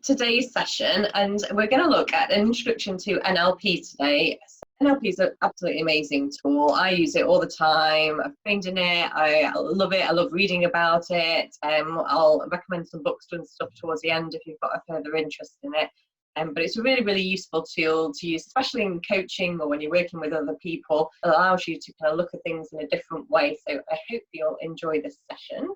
today's session, and we're going to look at an introduction to NLP today. NLP is an absolutely amazing tool. I use it all the time. I've trained in it. I love it. I love reading about it. I'll recommend some books and stuff towards the end if you've got a further interest in it. But it's a really, really useful tool to use, especially in coaching or when you're working with other people. It allows you to kind of look at things in a different way. So I hope you'll enjoy this session.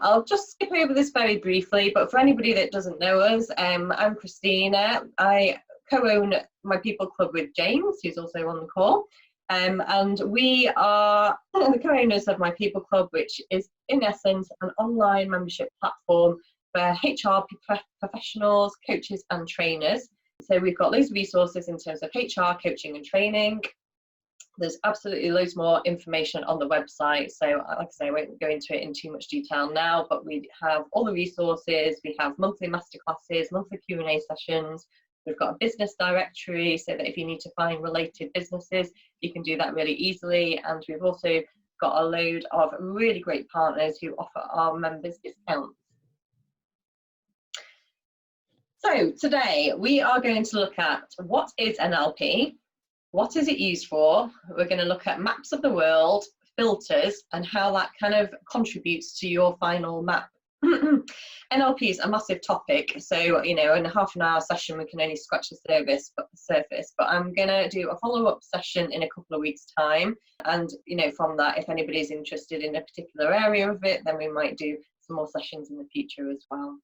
I'll just skip over this very briefly, but for anybody that doesn't know us, I'm Christina. I co-own MyPeopleClub with James, who's also on the call. And we are the co-owners of MyPeopleClub, which is in essence an online membership platform for HR professionals, coaches and trainers. So we've got loads of resources in terms of HR, coaching and training. There's absolutely loads more information on the website. So like I say, I won't go into it in too much detail now, but we have all the resources. We have monthly masterclasses, monthly Q&A sessions. We've got a business directory so that if you need to find related businesses, you can do that really easily. And we've also got a load of really great partners who offer our members discounts. So today we are going to look at what is NLP, what is it used for. We're going to look at maps of the world, filters, and how that kind of contributes to your final map. NLP is a massive topic, so in a half an hour session we can only scratch the surface, but I'm going to do a follow-up session in a couple of weeks' time, and from that, if anybody's interested in a particular area of it, then we might do some more sessions in the future as well.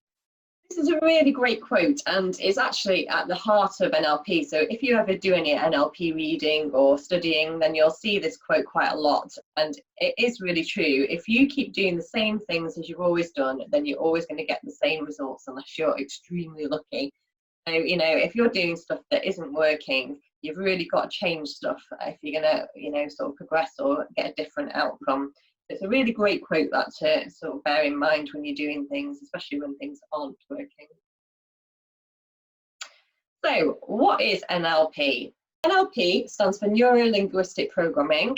This is a really great quote and is actually at the heart of NLP. So if you ever do any NLP reading or studying, then you'll see this quote quite a lot. And it is really true. If you keep doing the same things as you've always done, then you're always going to get the same results unless you're extremely lucky. So, if you're doing stuff that isn't working, you've really got to change stuff if you're going to, sort of progress or get a different outcome. It's a really great quote that to sort of bear in mind when you're doing things, especially when things aren't working. So what is NLP? NLP stands for Neuro-Linguistic Programming.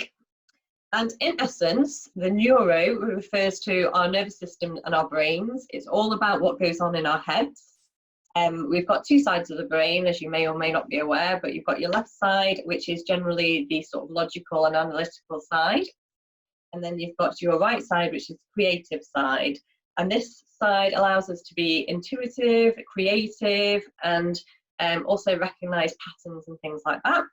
And in essence, the neuro refers to our nervous system and our brains. It's all about what goes on in our heads. We've got two sides of the brain, as you may or may not be aware, but you've got your left side, which is generally the sort of logical and analytical side. And then you've got your right side, which is the creative side. And this side allows us to be intuitive, creative, and also recognize patterns and things like that.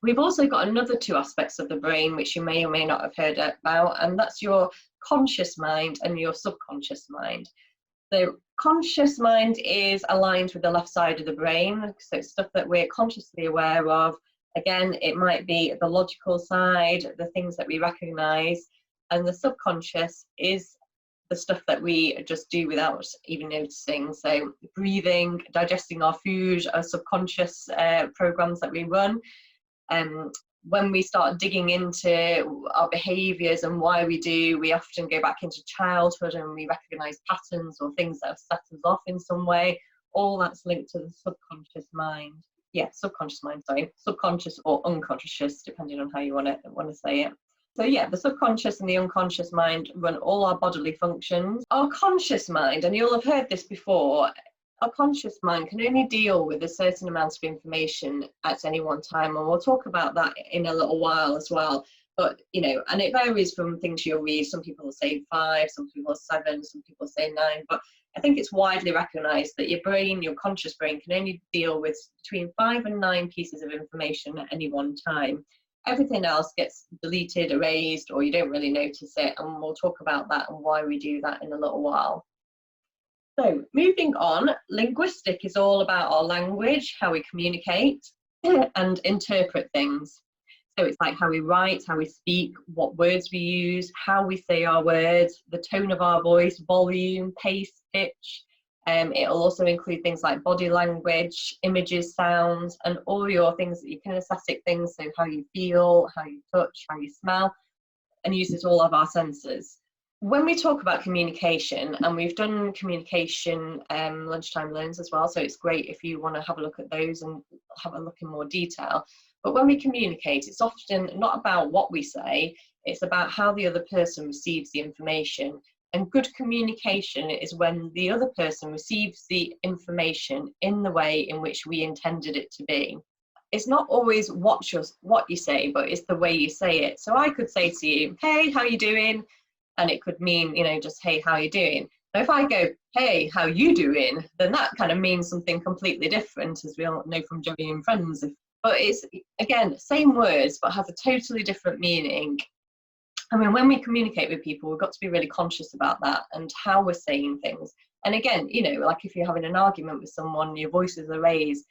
We've also got another two aspects of the brain, which you may or may not have heard about, and that's your conscious mind and your subconscious mind. So conscious mind is aligned with the left side of the brain, so it's stuff that we're consciously aware of. Again, it might be the logical side, the things that we recognize, and the subconscious is the stuff that we just do without even noticing. So breathing, digesting our food, our subconscious programs that we run. When we start digging into our behaviors and why we do, we often go back into childhood and we recognize patterns or things that have set us off in some way. All that's linked to the subconscious mind. Yeah, subconscious mind, sorry. Subconscious or unconscious, depending on how you want to say it. So yeah, the subconscious and the unconscious mind run all our bodily functions. Our conscious mind, and you'll have heard this before, our conscious mind can only deal with a certain amount of information at any one time, and we'll talk about that in a little while as well. But, and it varies from things you'll read. Some people will say 5, some people 7, some people say 9, but I think it's widely recognised that your brain, your conscious brain, can only deal with between 5 and 9 pieces of information at any one time. Everything else gets deleted, erased, or you don't really notice it, and we'll talk about that and why we do that in a little while. So moving on, linguistic is all about our language, how we communicate and interpret things. So it's like how we write, how we speak, what words we use, how we say our words, the tone of our voice, volume, pace, pitch. It'll also include things like body language, images, sounds, and all your things, your kinesthetic things, so how you feel, how you touch, how you smell, and uses all of our senses. When we talk about communication, and we've done communication lunchtime learns as well, so it's great if you want to have a look at those and have a look in more detail. But when we communicate, it's often not about what we say, it's about how the other person receives the information. And good communication is when the other person receives the information in the way in which we intended it to be. It's not always what you say, but it's the way you say it. So I could say to you, hey, how you doing? And it could mean, just, hey, how you doing? Now, if I go, hey, how you doing? Then that kind of means something completely different, as we all know from Joey and Friends. But it's, again, same words, but has a totally different meaning. I mean, when we communicate with people, we've got to be really conscious about that and how we're saying things. And again, like if you're having an argument with someone, your voices are raised,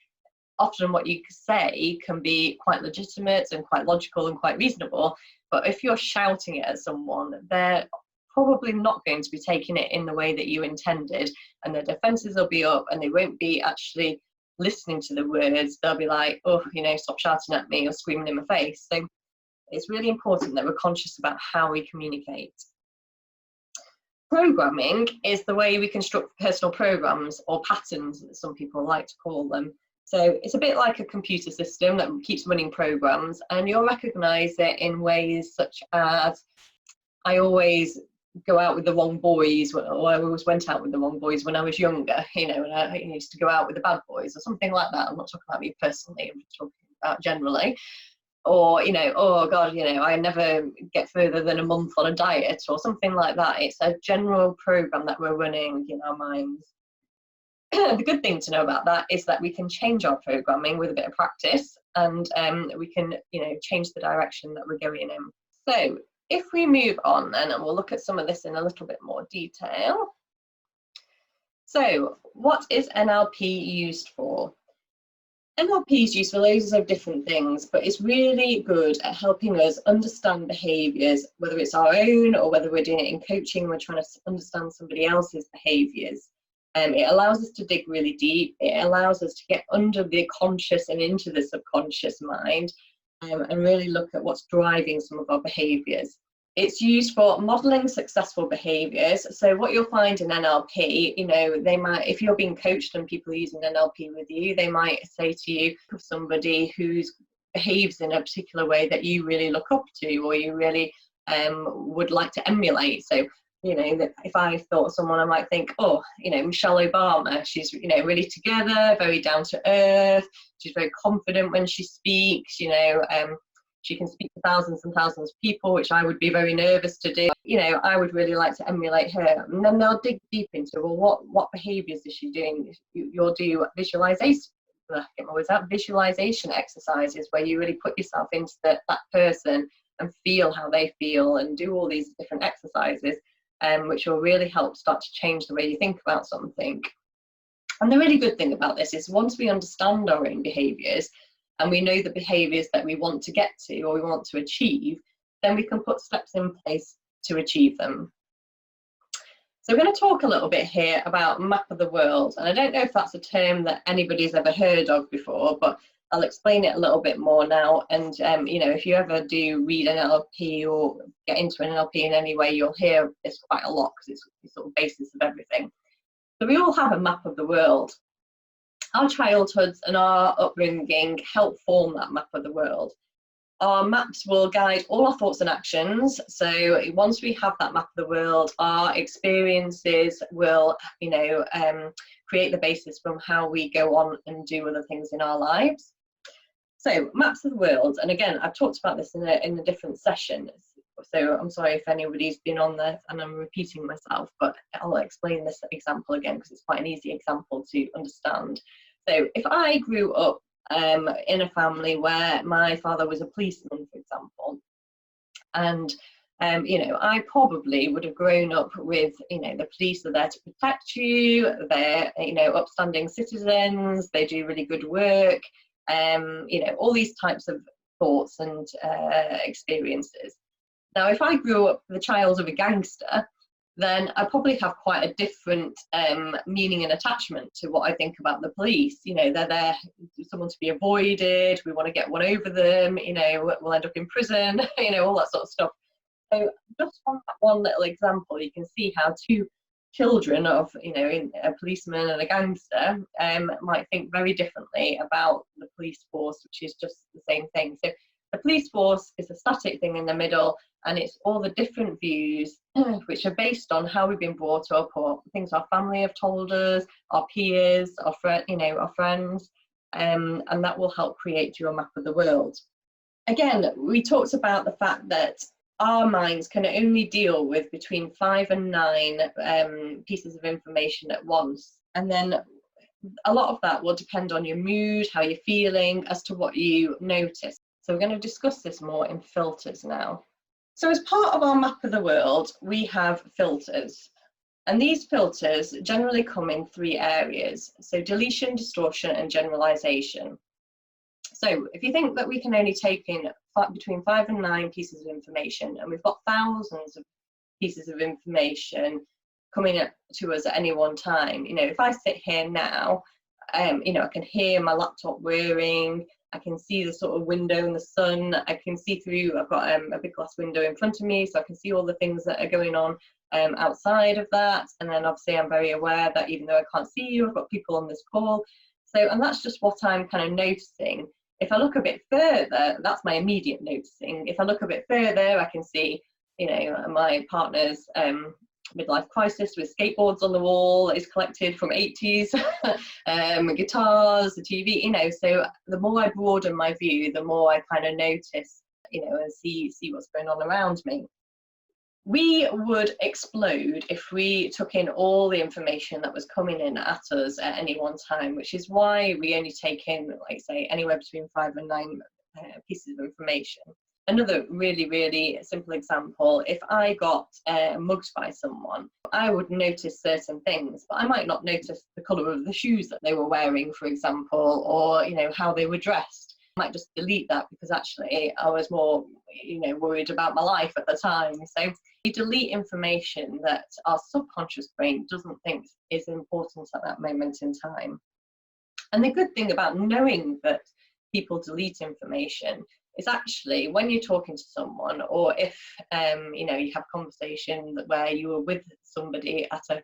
often what you say can be quite legitimate and quite logical and quite reasonable. But if you're shouting it at someone, they're probably not going to be taking it in the way that you intended, and their defenses will be up and they won't be actually listening to the words. They'll be like, oh, stop shouting at me or screaming in my face. So it's really important that we're conscious about how we communicate. Programming is the way we construct personal programs, or patterns, as some people like to call them. So it's a bit like a computer system that keeps running programs, and you'll recognise it in ways such as, I always go out with the wrong boys, or I always went out with the wrong boys when I was younger, and I used to go out with the bad boys, or something like that. I'm not talking about me personally, I'm just talking about generally. Or, oh God, I never get further than a month on a diet, or something like that. It's a general program that we're running in our minds. The good thing to know about that is that we can change our programming with a bit of practice, and we can, change the direction that we're going in. So if we move on then, and we'll look at some of this in a little bit more detail. So what is NLP used for? NLP is used for loads of different things, but it's really good at helping us understand behaviours, whether it's our own or whether we're doing it in coaching, we're trying to understand somebody else's behaviours. It allows us to dig really deep. It allows us to get under the conscious and into the subconscious mind, and really look at what's driving some of our behaviours. It's used for modelling successful behaviours. So what you'll find in NLP, they might, if you're being coached and people are using NLP with you, they might say to you, of somebody who behaves in a particular way that you really look up to, or you really would like to emulate. So, if I thought of someone, I might think, oh, Michelle Obama, she's, really together, very down to earth, she's very confident when she speaks, she can speak to thousands and thousands of people, which I would be very nervous to do. I would really like to emulate her. And then they'll dig deep into, well, what behaviours is she doing? You'll do visualization exercises where you really put yourself into that person and feel how they feel, and do all these different exercises, which will really help start to change the way you think about something. And the really good thing about this is, once we understand our own behaviours, and we know the behaviours that we want to get to or we want to achieve, then we can put steps in place to achieve them. So we're going to talk a little bit here about map of the world. And I don't know if that's a term that anybody's ever heard of before, but I'll explain it a little bit more now. And, if you ever do read an NLP or get into an NLP in any way, you'll hear this quite a lot, because it's the sort of basis of everything. So we all have a map of the world. Our childhoods and our upbringing help form that map of the world. Our maps will guide all our thoughts and actions. So once we have that map of the world, our experiences will, create the basis from how we go on and do other things in our lives. So maps of the world, and again, I've talked about this in a different session. So I'm sorry if anybody's been on there and I'm repeating myself, but I'll explain this example again because it's quite an easy example to understand. So if I grew up in a family where my father was a policeman, for example, and I probably would have grown up with, the police are there to protect you, they're, upstanding citizens, they do really good work, all these types of thoughts and experiences. Now, if I grew up the child of a gangster, then I probably have quite a different meaning and attachment to what I think about the police. They're there, someone to be avoided, we want to get one over them, we'll end up in prison, all that sort of stuff. So just from that one little example, you can see how two children of, a policeman and a gangster might think very differently about the police force, which is just the same thing. So The police force is a static thing in the middle, and it's all the different views which are based on how we've been brought up, or things our family have told us, our peers, our friends, and that will help create your map of the world. Again, we talked about the fact that our minds can only deal with between 5 and 9 pieces of information at once, and then a lot of that will depend on your mood, how you're feeling, as to what you notice. So we're going to discuss this more in filters now. So as part of our map of the world, we have filters. And these filters generally come in 3 areas. So deletion, distortion, and generalization. So if you think that we can only take in between 5 and 9 pieces of information, and we've got thousands of pieces of information coming to us at any one time, if I sit here now, I can hear my laptop whirring, I can see the sort of window in the sun, I can see through, I've got a big glass window in front of me, so I can see all the things that are going on outside of that. And then obviously I'm very aware that even though I can't see you, I've got people on this call. So, and that's just what I'm kind of noticing. If I look a bit further, that's my immediate noticing. If I look a bit further, I can see, my partner's midlife crisis with skateboards on the wall is collected from 80s, guitars, the TV, so the more I broaden my view, the more I kind of notice, and see what's going on around me. We would explode if we took in all the information that was coming in at us at any one time, which is why we only take in, like say, anywhere between 5 and 9 pieces of information. Another really, really simple example, if I got mugged by someone, I would notice certain things, but I might not notice the colour of the shoes that they were wearing, for example, or how they were dressed. I might just delete that because actually I was more worried about my life at the time. So we delete information that our subconscious brain doesn't think is important at that moment in time. And the good thing about knowing that people delete information is actually when you're talking to someone, or if you have a conversation where you were with somebody at at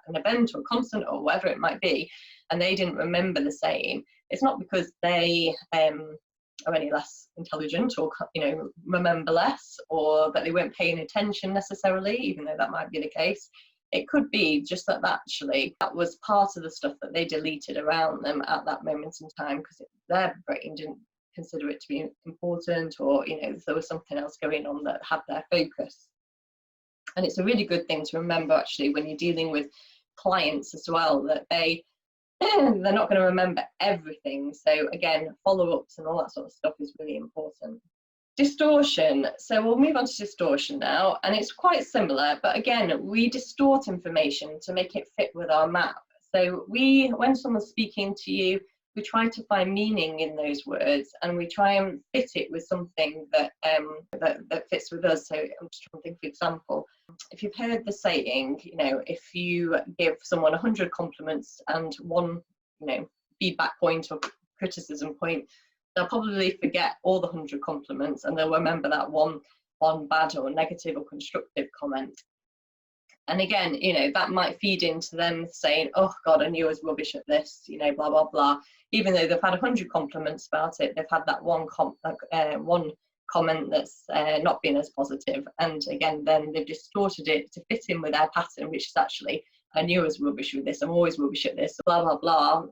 an event or a concert or whatever it might be, and they didn't remember the same, it's not because they are any less intelligent or remember less, or that they weren't paying attention necessarily, even though that might be the case. It could be just that actually that was part of the stuff that they deleted around them at that moment in time, because their brain didn't consider it to be important, or there was something else going on that had their focus. And it's a really good thing to remember actually when you're dealing with clients as well, that they're not going to remember everything. So again, follow-ups and all that sort of stuff is really important. Distortion. So we'll move on to distortion now, and it's quite similar, but again, we distort information to make it fit with our map. So when someone's speaking to you, we try to find meaning in those words, and we try and fit it with something that fits with us. So I'm just trying to think, for example, if you've heard the saying, if you give someone 100 compliments and 1, feedback point or criticism point, they'll probably forget all the 100 compliments, and they'll remember that one bad or negative or constructive comment. And again, that might feed into them saying, oh God, I knew I was rubbish at this, blah, blah, blah. Even though they've had 100 compliments about it, they've had that one comment that's not been as positive. And again, then they've distorted it to fit in with their pattern, which is actually, I knew I was rubbish with this, I'm always rubbish at this, blah, blah, blah,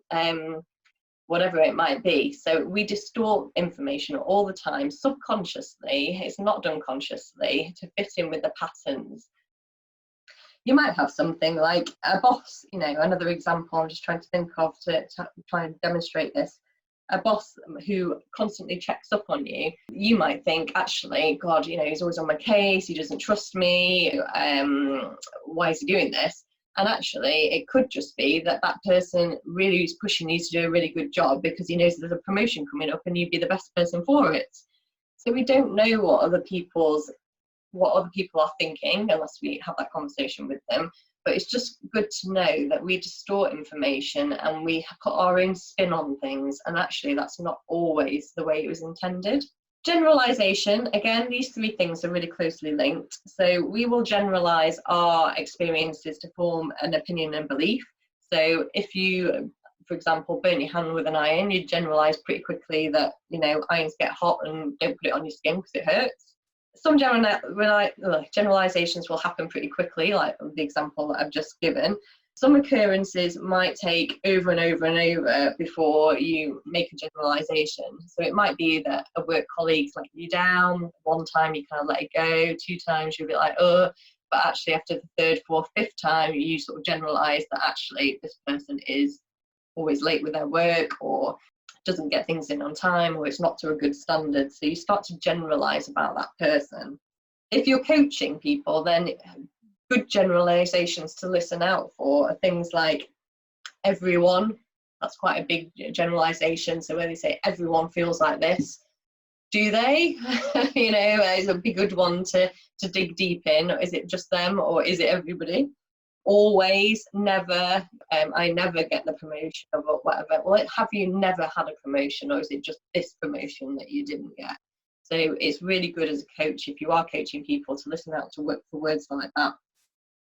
whatever it might be. So we distort information all the time, subconsciously. It's not done consciously, to fit in with the patterns. You might have something like a boss, another example I'm just trying to think of to try and demonstrate this. A boss who constantly checks up on you, you might think, actually, God, he's always on my case, he doesn't trust me, why is he doing this? And actually, it could just be that person really is pushing you to do a really good job because he knows there's a promotion coming up and you'd be the best person for it. So we don't know what other people are thinking unless we have that conversation with them. But it's just good to know that we distort information and we put our own spin on things, and actually that's not always the way it was intended. Generalization, again, these 3 things are really closely linked. So we will generalize our experiences to form an opinion and belief. So if you, for example, burn your hand with an iron, you'd generalize pretty quickly that, you know, irons get hot and don't put it on your skin because it hurts. Some generalizations will happen pretty quickly, like the example that I've just given. Some occurrences might take over and over and over before you make a generalization. So it might be that a work colleague's letting you down. One time you kind of let it go, 2 times you'll be like, oh, but actually after the 3rd, 4th, 5th time, you sort of generalize that actually this person is always late with their work, or doesn't get things in on time, or it's not to a good standard. So you start to generalize about that person. If you're coaching people, then good generalizations to listen out for are things like everyone. That's quite a big generalization. So when they say everyone feels like this, do they? You know, it's a big good one to dig deep in. Is it just them, or is it everybody? Always, never, I never get the promotion, or whatever. Well, have you never had a promotion, or is it just this promotion that you didn't get? So it's really good as a coach, if you are coaching people, to listen out to for words like that.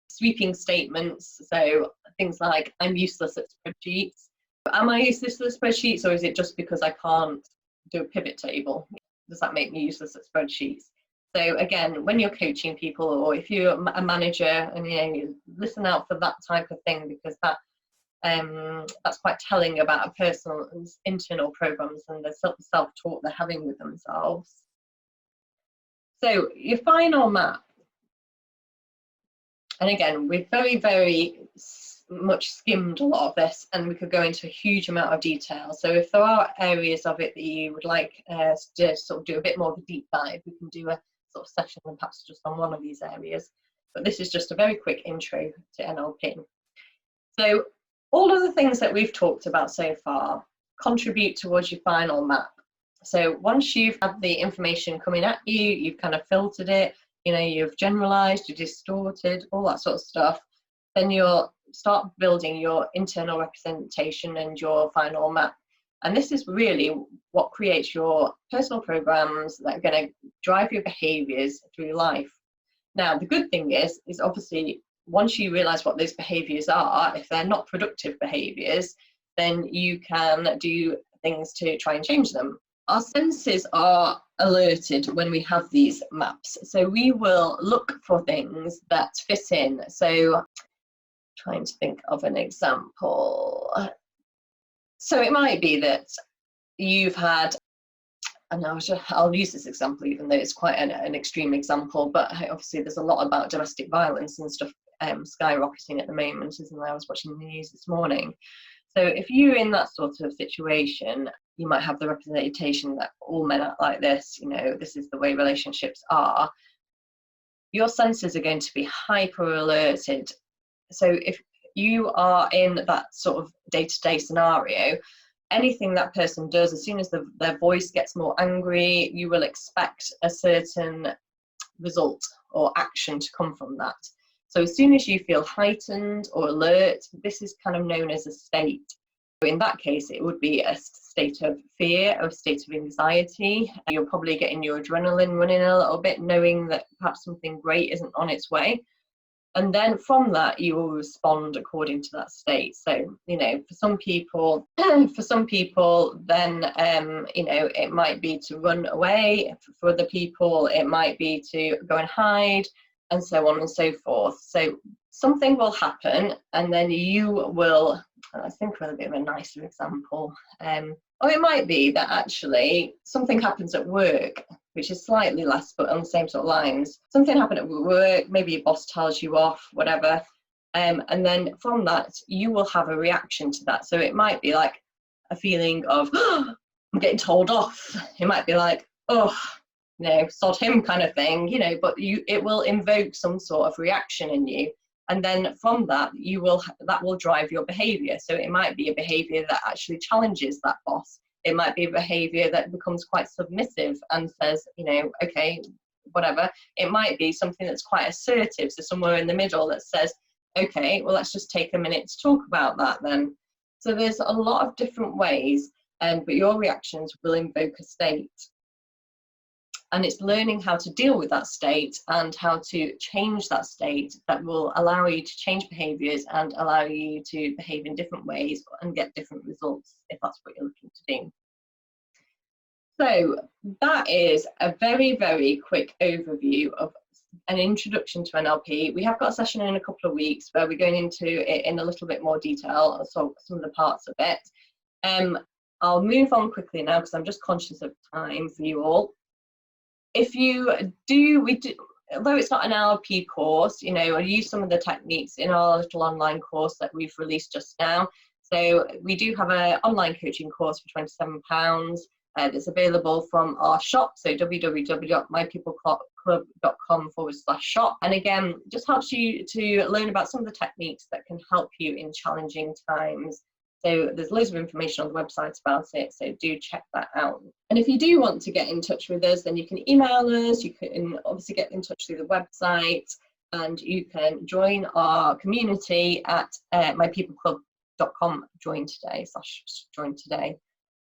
Sweeping statements, so things like, I'm useless at spreadsheets. Am I useless at spreadsheets, or is it just because I can't do a pivot table? Does that make me useless at spreadsheets? So again, when you're coaching people, or if you're a manager, and you know, you listen out for that type of thing, because that's quite telling about a person's internal programs and the self-talk they're having with themselves. So your final map. And again, we've very, very much skimmed a lot of this, and we could go into a huge amount of detail. So if there are areas of it that you would like to sort of do a bit more of a deep dive, we can do a sort of session and perhaps just on one of these areas. But this is just a very quick intro to NLP. So all of the things that we've talked about so far contribute towards your final map. So once you've had the information coming at you, you've kind of filtered it, you know, you've generalized, you've distorted, all that sort of stuff, then you'll start building your internal representation and your final map. And this is really what creates your personal programs that are going to drive your behaviors through life. Now, the good thing is obviously once you realize what those behaviors are, if they're not productive behaviors, then you can do things to try and change them. Our senses are alerted when we have these maps. So we will look for things that fit in. So trying to think of an example. So it might be that you've had, and I'll use this example even though it's quite an extreme example, but obviously there's a lot about domestic violence and stuff skyrocketing at the moment, isn't there? I was watching the news this morning. So if you're in that sort of situation, you might have the representation that all men are like this, you know, this is the way relationships are. Your senses are going to be hyper alerted. So if you are in that sort of day-to-day scenario, anything that person does, as soon as their voice gets more angry, you will expect a certain result or action to come from that. So as soon as you feel heightened or alert, this is kind of known as a state. In that case, it would be a state of fear, a state of anxiety. You're probably getting your adrenaline running a little bit, knowing that perhaps something great isn't on its way. And then from that, you will respond according to that state. So, you know, for some people, then, you know, it might be to run away. For other people, it might be to go and hide, and so on and so forth. So something will happen, and then you will, I think for a bit of a nicer example, or it might be that actually something happens at work, which is slightly less, but on the same sort of lines. Something happened at work, maybe your boss tells you off, whatever, and then from that, you will have a reaction to that. So it might be like a feeling of, oh, I'm getting told off. It might be like, oh, you know, sod him kind of thing, you know, but it will invoke some sort of reaction in you. And then from that, that will drive your behavior. So it might be a behavior that actually challenges that boss. It might be a behavior that becomes quite submissive and says, you know, okay, whatever. It might be something that's quite assertive. So somewhere in the middle that says, okay, well, let's just take a minute to talk about that then. So there's a lot of different ways, but your reactions will invoke a state. And it's learning how to deal with that state and how to change that state that will allow you to change behaviours and allow you to behave in different ways and get different results if that's what you're looking to do. So that is a very, very quick overview of an introduction to NLP. We have got a session in a couple of weeks where we're going into it in a little bit more detail, so some of the parts of it. I'll move on quickly now because I'm just conscious of time for you all. If you do, although it's not an NLP course, you know, I use some of the techniques in our little online course that we've released just now. So we do have an online coaching course for £27 that's available from our shop, so www.mypeopleclub.com/shop. And again, just helps you to learn about some of the techniques that can help you in challenging times. So there's loads of information on the website about it, so do check that out. And if you do want to get in touch with us, then you can email us, you can obviously get in touch through the website, and you can join our community at mypeopleclub.com/join today.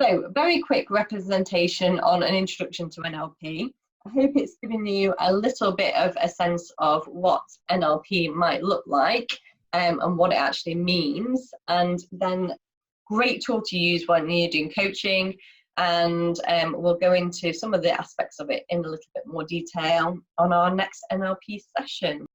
So very quick representation on an introduction to NLP. I hope it's given you a little bit of a sense of what NLP might look like. And what it actually means, and then great tool to use when you're doing coaching, and we'll go into some of the aspects of it in a little bit more detail on our next NLP session.